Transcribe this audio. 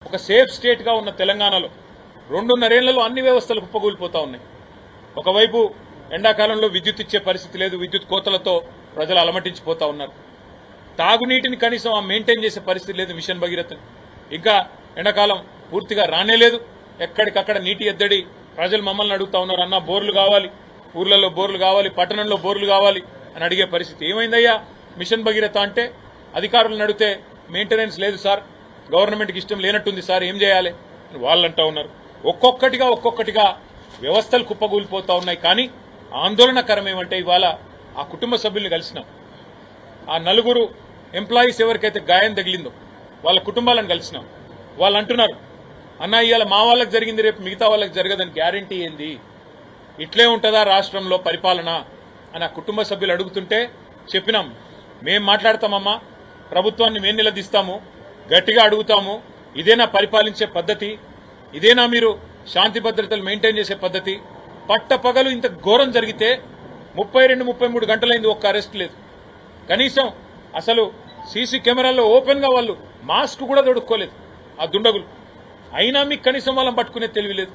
ఒక సేఫ్ స్టేట్గా ఉన్న తెలంగాణలో 2.5 ఏళ్లలో అన్ని వ్యవస్థలు కుప్పకూలిపోతా ఉన్నాయి. ఒకవైపు ఎండాకాలంలో విద్యుత్ ఇచ్చే పరిస్థితి లేదు, విద్యుత్ కోతలతో ప్రజలు అలమటించిపోతా ఉన్నారు. తాగునీటిని కనీసం మెయింటైన్ చేసే పరిస్థితి లేదు మిషన్ భగీరథ. ఇంకా ఎండాకాలం పూర్తిగా రానేలేదు, ఎక్కడికక్కడ నీటి ఎద్దడి. ప్రజలు మమ్మల్ని అడుగుతా ఉన్నారు, అన్న బోర్లు కావాలి, ఊర్లలో బోర్లు కావాలి, పట్టణంలో బోర్లు కావాలి అని అడిగే పరిస్థితి. ఏమైందయ్యా మిషన్ భగీరథ అంటే? అధికారులను అడిగితే మెయింటెనెన్స్ లేదు సార్, గవర్నమెంట్కి ఇష్టం లేనట్టుంది సార్, ఏం చేయాలి అని వాళ్ళు అంటా ఉన్నారు. ఒక్కొక్కటిగా వ్యవస్థలు కుప్పగూలిపోతా ఉన్నాయి. కానీ ఆందోళనకరం ఏమంటే ఇవాళ ఆ కుటుంబ సభ్యుల్ని కలిసినాం. ఆ 4 ఎంప్లాయీస్ ఎవరికైతే గాయం తగిలిందో వాళ్ళ కుటుంబాలను కలిసినాం. వాళ్ళు అంటున్నారు, అన్న ఇవాళ మా వాళ్ళకి జరిగింది, రేపు మిగతా వాళ్ళకి జరగదని గ్యారంటీ ఏంది? ఇట్లే ఉంటుందా రాష్ట్రంలో పరిపాలన అని ఆ కుటుంబ సభ్యులు అడుగుతుంటే చెప్పినాం, మేం మాట్లాడతామమ్మా, ప్రభుత్వాన్ని మేము నిలదీస్తాము, గట్టిగా అడుగుతాము. ఇదేనా పరిపాలించే పద్ధతి? ఇదేనా మీరు శాంతి భద్రతలు మెయింటైన్ చేసే పద్ధతి? పట్టపగలు ఇంత ఘోరం జరిగితే 32-33 గంటలైంది, ఒక్క అరెస్ట్ లేదు. కనీసం అసలు సీసీ కెమెరాల్లో ఓపెన్ గా వాళ్ళు మాస్క్ కూడా తొడుక్కోలేదు ఆ దుండగులు. అయినా మీకు కనీసం వాళ్ళని పట్టుకునే తెలివి లేదు.